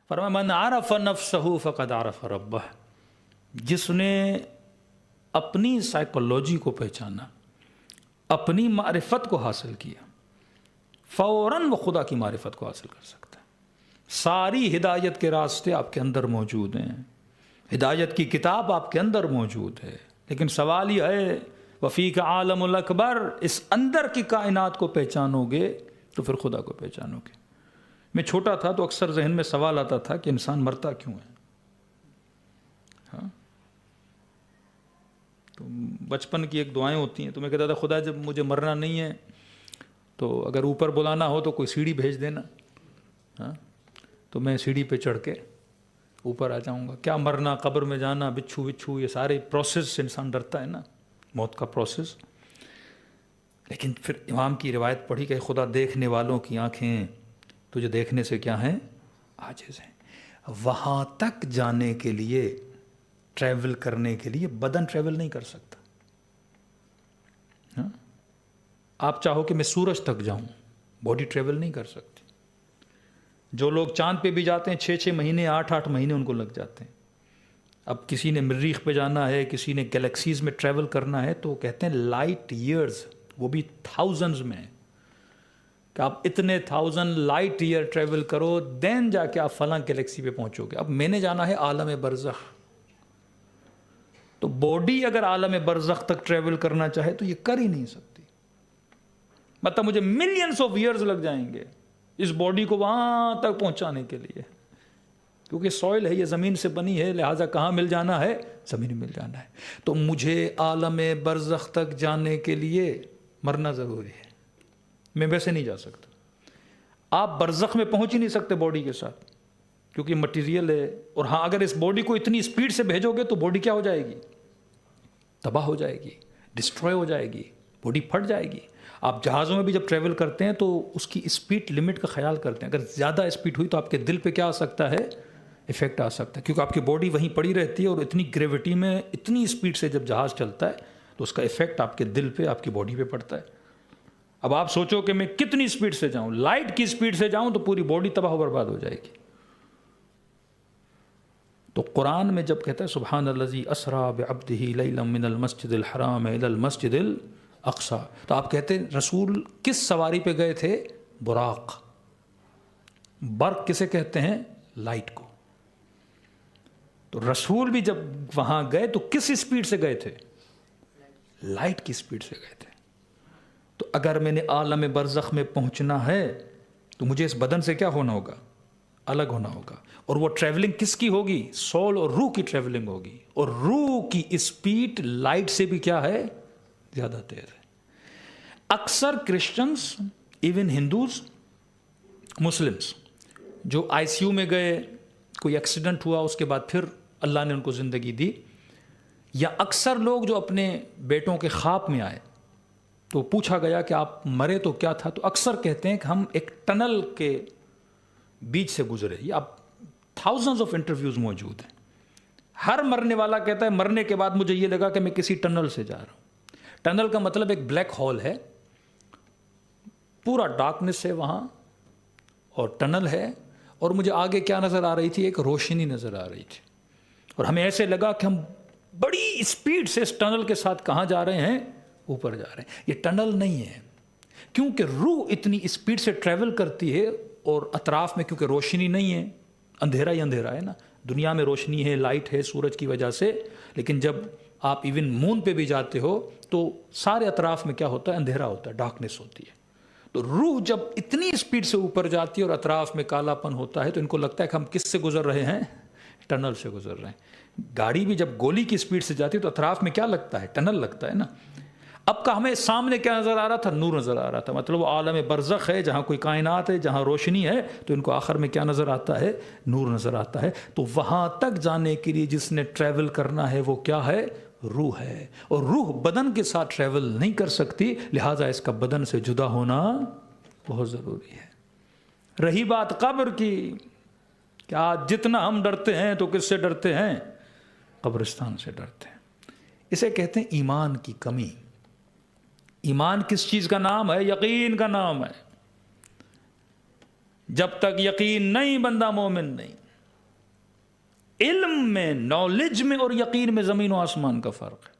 فرمایا من عرف نفسہ فقد عرف ربہ، جس نے اپنی سائیکولوجی کو پہچانا، اپنی معرفت کو حاصل کیا، فوراً وہ خدا کی معرفت کو حاصل کر سکتا ہے۔ ساری ہدایت کے راستے آپ کے اندر موجود ہیں، ہدایت کی کتاب آپ کے اندر موجود ہے، لیکن سوال یہ ہے وفیک عالم الاکبر، اس اندر کی کائنات کو پہچانو گے تو پھر خدا کو پہچانو گے۔ میں چھوٹا تھا تو اکثر ذہن میں سوال آتا تھا کہ انسان مرتا کیوں ہے؟ ہاں، تو بچپن کی ایک دعائیں ہوتی ہیں، تو میں کہتا تھا خدا جب مجھے مرنا نہیں ہے تو اگر اوپر بلانا ہو تو کوئی سیڑھی بھیج دینا، ہاں تو میں سیڑھی پہ چڑھ کے اوپر آ جاؤں گا۔ کیا مرنا، قبر میں جانا، بچھو بچھو، یہ سارے پروسیس سے انسان ڈرتا ہے نا، موت کا پروسیس۔ لیکن پھر امام کی روایت پڑھی کہ خدا دیکھنے والوں کی آنکھیں تجھے دیکھنے سے کیا ہیں؟ عاجز ہیں۔ وہاں تک جانے کے لیے، ٹریول کرنے کے لیے بدن ٹریول نہیں کر سکتا۔ ہاں؟ آپ چاہو کہ میں سورج تک جاؤں، باڈی ٹریول نہیں کر سکتی۔ جو لوگ چاند پہ بھی جاتے ہیں 6 مہینے 8 مہینے ان کو لگ جاتے ہیں۔ اب کسی نے مریخ پہ جانا ہے، کسی نے گلیکسیز میں ٹریول کرنا ہے، تو کہتے ہیں لائٹ ایئرز، وہ بھی تھاؤزنز میں، کہ آپ اتنے 1000 لائٹ ایئر ٹریول کرو دین جا کے آپ فلاں گلیکسی پہ پہنچو گے۔ اب میں نے جانا ہے عالم برزخ، تو باڈی اگر عالم برزخ تک ٹریول کرنا چاہے تو یہ کر ہی نہیں سکتی، مطلب مجھے ملینز آف ایئرز لگ جائیں گے اس باڈی کو وہاں تک پہنچانے کے لیے، کیونکہ سوئل ہے، یہ زمین سے بنی ہے، لہٰذا کہاں مل جانا ہے؟ زمین مل جانا ہے۔ تو مجھے عالم برزخ تک جانے کے لیے مرنا ضروری ہے، میں ویسے نہیں جا سکتا۔ آپ برزخ میں پہنچ ہی نہیں سکتے باڈی کے ساتھ، کیونکہ مٹیریل ہے، اور ہاں اگر اس باڈی کو اتنی اسپیڈ سے بھیجو گے تو باڈی کیا ہو جائے گی؟ تباہ ہو جائے گی، ڈسٹروائے ہو جائے گی، باڈی پھٹ جائے گی۔ آپ جہازوں میں بھی جب ٹریول کرتے ہیں تو اس کی اسپیڈ لمٹ کا خیال کرتے ہیں، اگر زیادہ اسپیڈ ہوئی تو آپ کے دل پہ کیا آ سکتا ہے؟ افیکٹ آ سکتا ہے، کیونکہ آپ کی باڈی وہیں پڑی رہتی ہے، اور اتنی گریوٹی میں اتنی اسپیڈ سے جب جہاز چلتا ہے تو اس کا افیکٹ آپ کے دل پہ، آپ کی باڈی پہ پڑتا ہے۔ اب آپ سوچو کہ میں کتنی اسپیڈ سے جاؤں، لائٹ کی اسپیڈ سے جاؤں تو پوری باڈی تباہ و برباد ہو جائے گی۔ تو قرآن میں جب کہتا ہے سبحان الذی اسریٰ بعبدہ لیلا من المسجد الحرام الی المسجد الاقصی، تو آپ کہتے ہیں رسول کس سواری پہ گئے تھے؟ براق۔ برق کسے کہتے ہیں؟ لائٹ کو۔ تو رسول بھی جب وہاں گئے تو کس اسپیڈ سے گئے تھے؟ لائٹ کی اسپیڈ سے گئے تھے۔ تو اگر میں نے عالم برزخ میں پہنچنا ہے تو مجھے اس بدن سے کیا ہونا ہوگا؟ الگ ہونا ہوگا، اور وہ ٹریولنگ کس کی ہوگی؟ سول اور روح کی ٹریولنگ ہوگی، اور روح کی اسپیڈ لائٹ سے بھی کیا ہے؟ زیادہ تیز ہے۔ اکثر کرسچنز، ایون ہندوز، مسلمز جو آئی سی یو میں گئے، کوئی ایکسیڈنٹ ہوا، اس کے بعد پھر اللہ نے ان کو زندگی دی، یا اکثر لوگ جو اپنے بیٹوں کے خواب میں آئے تو پوچھا گیا کہ آپ مرے تو کیا تھا، تو اکثر کہتے ہیں کہ ہم ایک ٹنل کے بیچ سے گزرے۔ یہ اب تھاؤزنز آف انٹرویوز موجود ہیں، ہر مرنے والا کہتا ہے مرنے کے بعد مجھے یہ لگا کہ میں کسی ٹنل سے جا رہا ہوں۔ ٹنل کا مطلب ایک بلیک ہول ہے، پورا ڈارکنس ہے وہاں، اور ٹنل ہے، اور مجھے آگے کیا نظر آ رہی تھی؟ ایک روشنی نظر آ رہی تھی، اور ہمیں ایسے لگا کہ ہم بڑی اسپیڈ سے اس ٹنل کے ساتھ کہاں جا رہے ہیں؟ اوپر جا رہے ہیں۔ یہ ٹنل نہیں ہے، کیونکہ روح اتنی اسپیڈ سے ٹریول کرتی ہے، اور اطراف میں کیونکہ روشنی نہیں ہے، اندھیرا ہی اندھیرا ہے نا۔ دنیا میں روشنی ہے، لائٹ ہے سورج کی وجہ سے، لیکن جب آپ ایون مون پہ بھی جاتے ہو تو سارے اطراف میں کیا ہوتا ہے؟ اندھیرا ہوتا ہے، ڈارکنس ہوتی ہے۔ تو روح جب اتنی اسپیڈ سے اوپر جاتی ہے اور اطراف میں کالا پن ہوتا ہے تو ان کو لگتا ہے کہ ہم کس سے گزر رہے ہیں؟ ٹنل سے گزر رہے ہیں۔ گاڑی بھی جب گولی کی اسپیڈ سے جاتی ہے تو اطراف میں کیا لگتا ہے؟ ٹنل لگتا ہے نا۔ اب کا ہمیں سامنے کیا نظر آ رہا تھا؟ نور نظر آ رہا تھا، مطلب وہ عالم برزخ ہے جہاں کوئی کائنات ہے، جہاں روشنی ہے، تو ان کو آخر میں کیا نظر آتا ہے؟ نور نظر آتا ہے۔ تو وہاں تک جانے کے لیے جس نے ٹریول کرنا ہے وہ کیا ہے؟ روح ہے، اور روح بدن کے ساتھ ٹریول نہیں کر سکتی، لہٰذا اس کا بدن سے جدا ہونا بہت ضروری ہے۔ رہی بات قبر کی، کہ آج جتنا ہم ڈرتے ہیں تو کس سے ڈرتے ہیں؟ قبرستان سے ڈرتے ہیں۔ اسے کہتے ہیں ایمان کی کمی۔ ایمان کس چیز کا نام ہے؟ یقین کا نام ہے۔ جب تک یقین نہیں بندہ مومن نہیں۔ علم میں، نالج میں اور یقین میں زمین و آسمان کا فرق ہے۔